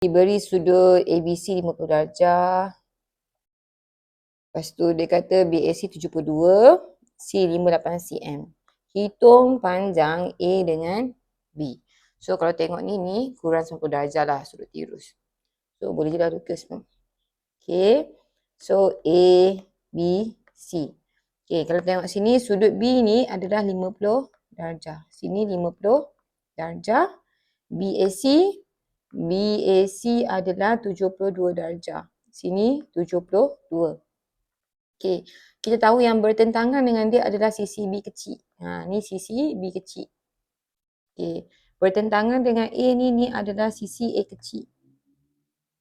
Diberi sudut ABC 50 darjah. Lepas tu dia kata BAC 72, C 58 cm. Hitung panjang A dengan B. So kalau tengok ni kurang 90 darjah lah sudut tirus. So boleh je lah tukar semua. Okay. So A, B, C. Okay, kalau tengok sini sudut B ni adalah 50 darjah. Sini 50 darjah. BAC adalah 72 darjah. Sini 72. Okay, kita tahu yang bertentangan dengan dia adalah sisi B kecil. Ni sisi B kecil. Okay, bertentangan dengan A ni adalah sisi A kecil.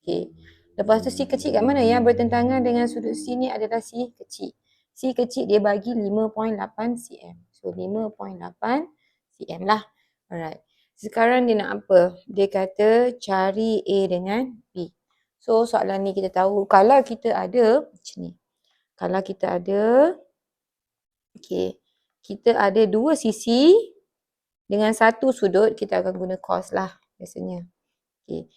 Okay, lepas tu C kecil kat mana? Yang bertentangan dengan sudut C ni adalah C kecil. C kecil dia bagi 5.8 cm. So 5.8 cm lah. Alright. Sekarang dia nak apa? Dia kata cari A dengan B. So soalan ni kita tahu kalau kita ada macam ni. Kalau kita ada, okay, kita ada dua sisi dengan satu sudut, kita akan guna cos lah biasanya. Okay.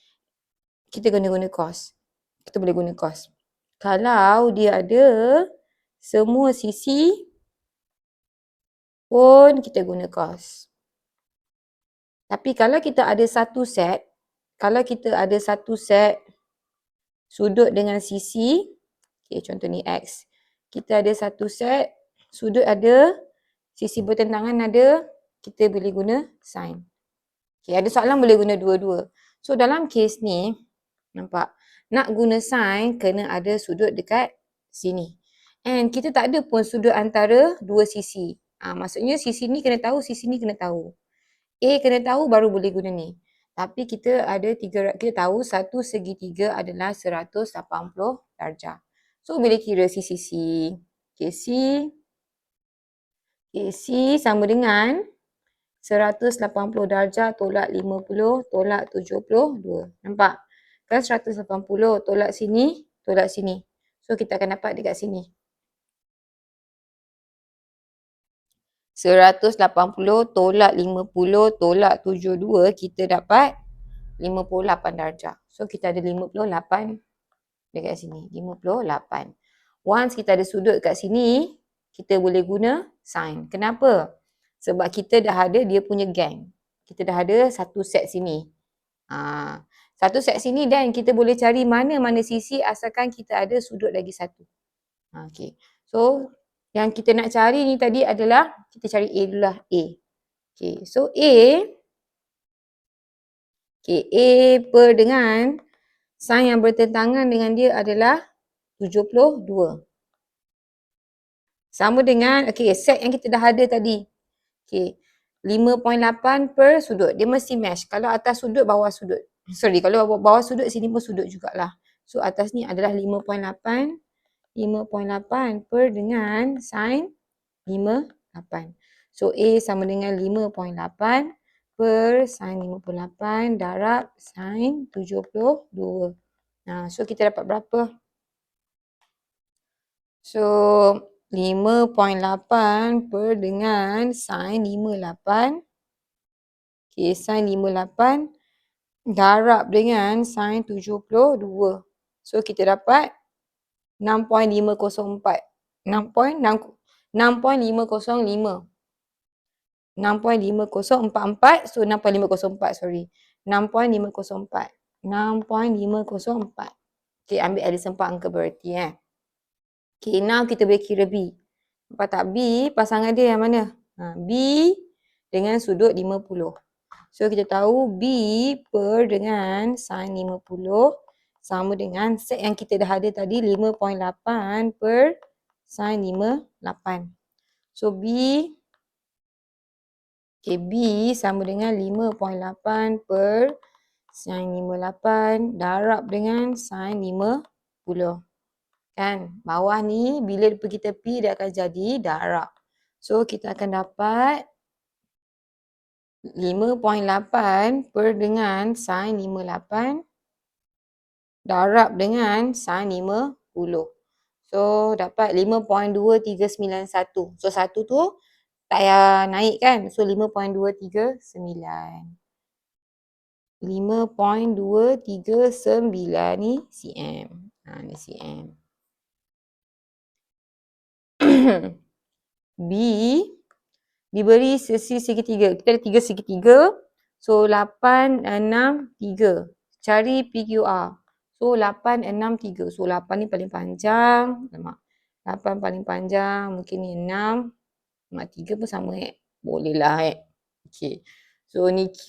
Kita guna cos. Kita boleh guna cos. Kalau dia ada semua sisi pun kita guna cos. Tapi kalau kita ada satu set, sudut dengan sisi, okay, contoh ni X. Kita ada satu set, sudut ada, sisi bertentangan ada, kita boleh guna sin. Okay, ada soalan boleh guna dua-dua. So dalam kes ni, nampak? Nak guna sin, kena ada sudut dekat sini. And kita tak ada pun sudut antara dua sisi. Maksudnya sisi ni kena tahu, sisi ni kena tahu. A kena tahu baru boleh guna ni. Tapi kita tahu satu segitiga adalah 180 darjah. So bila kira sisi C, C sama dengan 180 darjah tolak 50 tolak 72. Nampak? Kan 180 tolak sini. So kita akan dapat dekat sini. 180 tolak 50 tolak 72, kita dapat 58 darjah. So kita ada 58 dekat sini. 58. Once kita ada sudut kat sini, kita boleh guna sin. Kenapa? Sebab kita dah ada dia punya gang. Kita dah ada satu set sini. Satu set sini dan kita boleh cari mana-mana sisi asalkan kita ada sudut lagi satu. Okay. So yang kita nak cari ni tadi adalah kita cari A dulu lah. A. Okay. So A per dengan sin yang bertentangan dengan dia adalah 72. Sama dengan, set yang kita dah ada tadi. 5.8 per sudut. Dia mesti match. Kalau atas sudut, bawah sudut. Kalau bawah sudut, sini pun sudut jugalah. So atas ni adalah 5.8 per dengan sin 58. So A sama dengan 5.8 per sin 58 darab sin 72. So kita dapat berapa? So 5.8 per dengan sin 58. Sin 58 darab dengan sin 72. So kita dapat 6.505. 6.505. 6.5044. So 6.504, sorry. 6.504. 6.504. Ambil ada sempat angka berarti now kita boleh kira B. Nampak tak? B pasangan dia yang mana? B dengan sudut 50. So kita tahu B per dengan sin 50 sama dengan set yang kita dah ada tadi 5.8 per sin 58. So B sama dengan 5.8 per sin 58 darab dengan sin 50. Kan? Bawah ni bila pergi tepi dia akan jadi darab. So kita akan dapat 5.8 per dengan sin 58 darab dengan sin 50. So dapat 5.2391. So satu tu tak payah naik kan. So 5.239. 5.239 ni cm. Ni cm. B diberi sisi segitiga. Kita ada 3 segitiga. So 8, 6, 3. Cari PQR. So 8, 6, 3. So 8 ni paling panjang. 8 paling panjang. Mungkin ni 6. 3 pun sama Boleh lah Okay. So ni Q.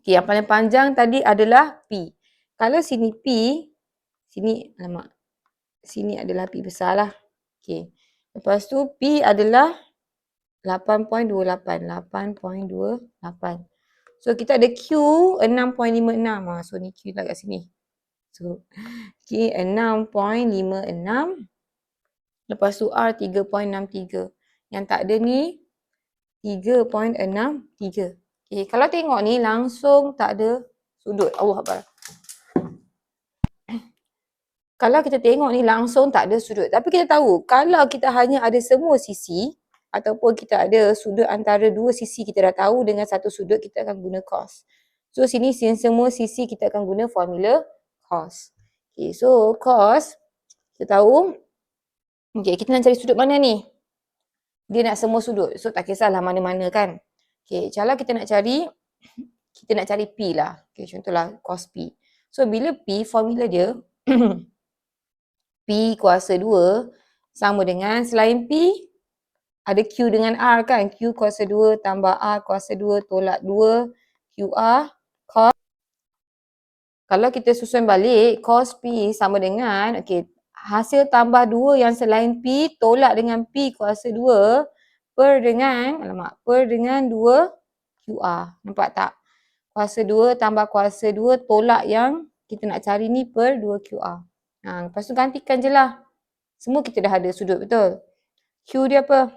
Okay, yang paling panjang tadi adalah P. Kalau sini P, sini adalah P besar lah. Okay. Lepas tu P adalah 8.28. 8.28. So kita ada Q 6.56. So ni Q lah kat sini. So okay, 6.56. Lepas tu R 3.63. Yang tak ada ni 3.63. Okay, kalau tengok ni langsung tak ada sudut. Allah Akbar. Kalau kita tengok ni langsung tak ada sudut. Tapi kita tahu kalau kita hanya ada semua sisi ataupun kita ada sudut antara dua sisi, kita dah tahu dengan satu sudut kita akan guna cos. So sini semua sisi kita akan guna formula cos. Okay, so cos kita tahu. Okay, kita nak cari sudut mana ni? Dia nak semua sudut. So tak kisahlah mana-mana kan. Okay, kalau kita nak cari P lah. Okay, contohlah cos P. So bila P, formula dia P kuasa 2 sama dengan selain P ada Q dengan R kan. Q kuasa 2 tambah R kuasa 2 tolak 2 QR cos. Kalau kita susun balik cos P sama dengan hasil tambah 2 yang selain P tolak dengan P kuasa 2 per dengan 2 QR. Nampak tak? Kuasa 2 tambah kuasa 2 tolak yang kita nak cari ni per 2 QR. Lepas tu gantikan je lah. Semua kita dah ada sudut, betul? Q dia apa?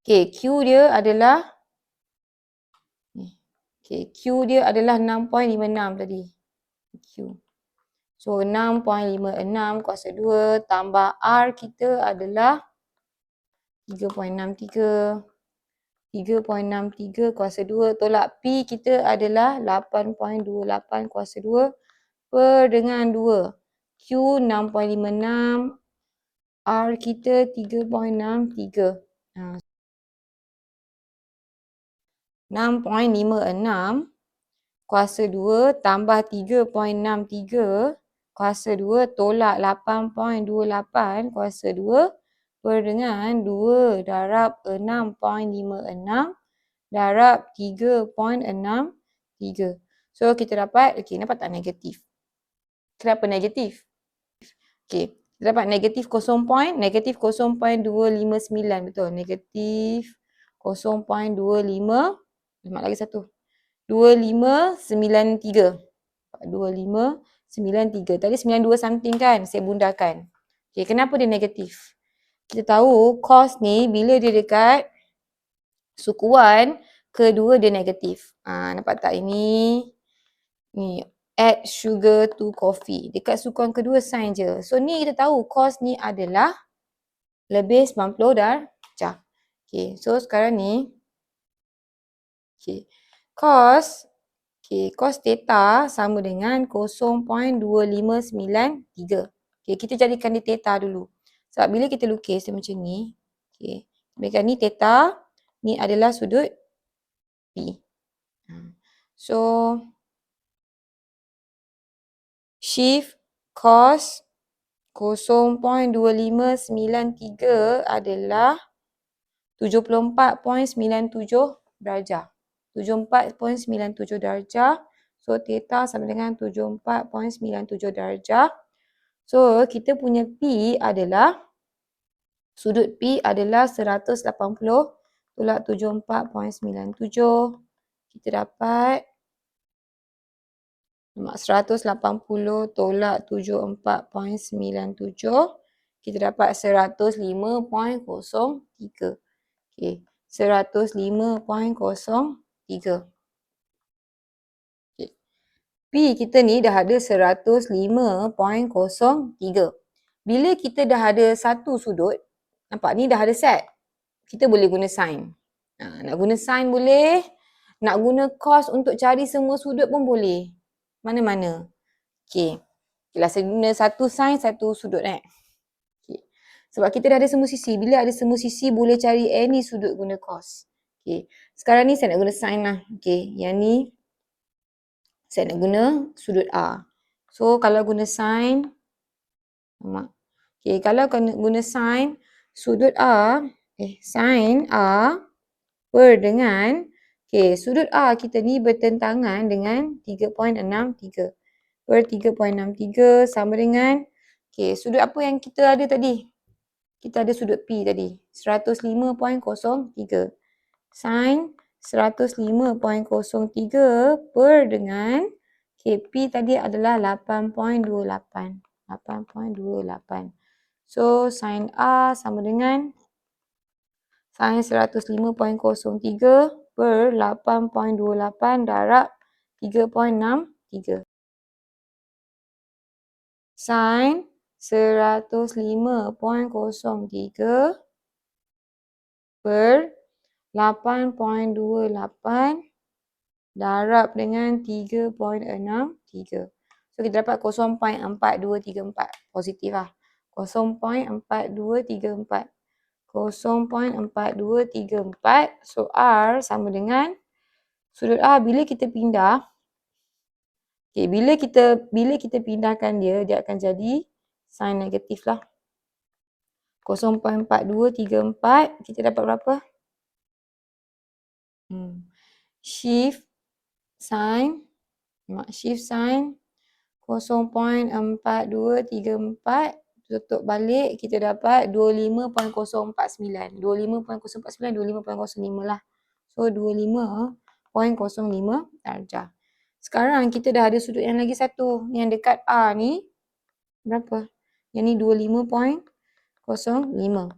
Q dia adalah Q dia adalah 6.56 tadi. Q. So 6.56 kuasa 2 tambah R kita adalah 3.63. 3.63 kuasa 2 tolak P kita adalah 8.28 kuasa 2 per dengan 2. Q 6.56. R kita 3.63. 6.56 kuasa 2 tambah 3.63 kuasa 2 tolak 8.28 kuasa 2 per dengan 2 darab 6.56 darab 3.63. So kita dapat, nampak tak negatif? Kenapa negatif? Kita dapat negatif 0.259, betul? Negatif 0.25, lagi satu. 2593. 2593. Tadi 92 something kan? Saya bundarkan. Kenapa dia negatif? Kita tahu cos ni bila dia dekat sukuan kedua dia negatif. Nampak tak ini? Ni add sugar to coffee. Dekat sukuan kedua sign je. So ni kita tahu cos ni adalah lebih 90 darjah. So sekarang ni cos theta sama dengan 0.2593. Kita jadikan dia theta dulu. Sebab bila kita lukis dia macam ni, biarkan ni theta, ni adalah sudut P. So shift cos 0.2593 adalah 74.97 darjah. 74.97 darjah. So theta sama dengan 74.97 darjah. So kita punya P adalah, sudut P adalah 180 tolak 74.97. Kita dapat 180 tolak 74.97. Kita dapat 105.03. 105.03. P kita ni dah ada 105.03. Bila kita dah ada satu sudut, nampak ni dah ada set. Kita boleh guna sin. Nak guna sin boleh. Nak guna cos untuk cari semua sudut pun boleh. Mana-mana. Okey. Okeylah, saya guna satu sin, satu sudut Okay. Sebab kita dah ada semua sisi. Bila ada semua sisi, boleh cari any sudut guna cos. Okay. Sekarang ni saya nak guna sin lah. Okay. Yang ni, saya nak guna sudut A. So, kalau guna sin, okay, kalau guna sin, sudut A, sin A per dengan, okay, sudut A kita ni bertentangan dengan 3.63. Per 3.63 sama dengan, okay, sudut apa yang kita ada tadi? Kita ada sudut P tadi, 105.03. Sin 105.03 per dengan, okay, P tadi adalah 8.28. 8.28. So, sin A sama dengan sin 105.03 per 8.28 darab 3.63. Sin 105.03 per 8.28 darab dengan 3.63. So, kita dapat 0.4234. Positif lah. 0.4234. 0.4234. So, R sama dengan sudut A bila kita pindah. Okay, bila kita pindahkan dia akan jadi sin negatif lah. 0.4234. Kita dapat berapa? Shift sin 0.4234 tutup balik, kita dapat 25.049. 25.049, 25.05 lah. So 25.05 darjah. Sekarang kita dah ada sudut yang lagi satu. Yang dekat A ni berapa? Yang ni 25.05.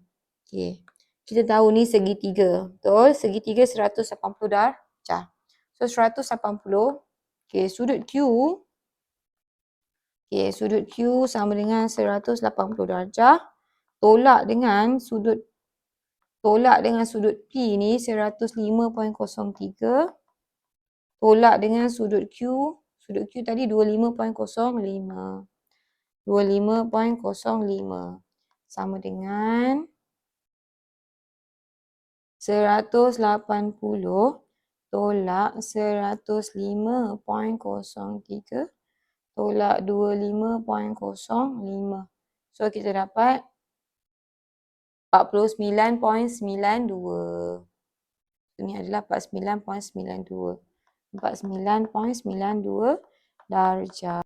Okay. Kita tahu ni segitiga. Betul? Segitiga 180 darjah. So 180. Okay, sudut Q. Okay, sudut Q sama dengan 180 darjah. Tolak dengan sudut P ni 105.03. Tolak dengan sudut Q. Sudut Q tadi 25.05. 25.05. Sama dengan 180 tolak 105.03 tolak 25.05. So, kita dapat 49.92. Ini adalah 49.92. 49.92 darjah.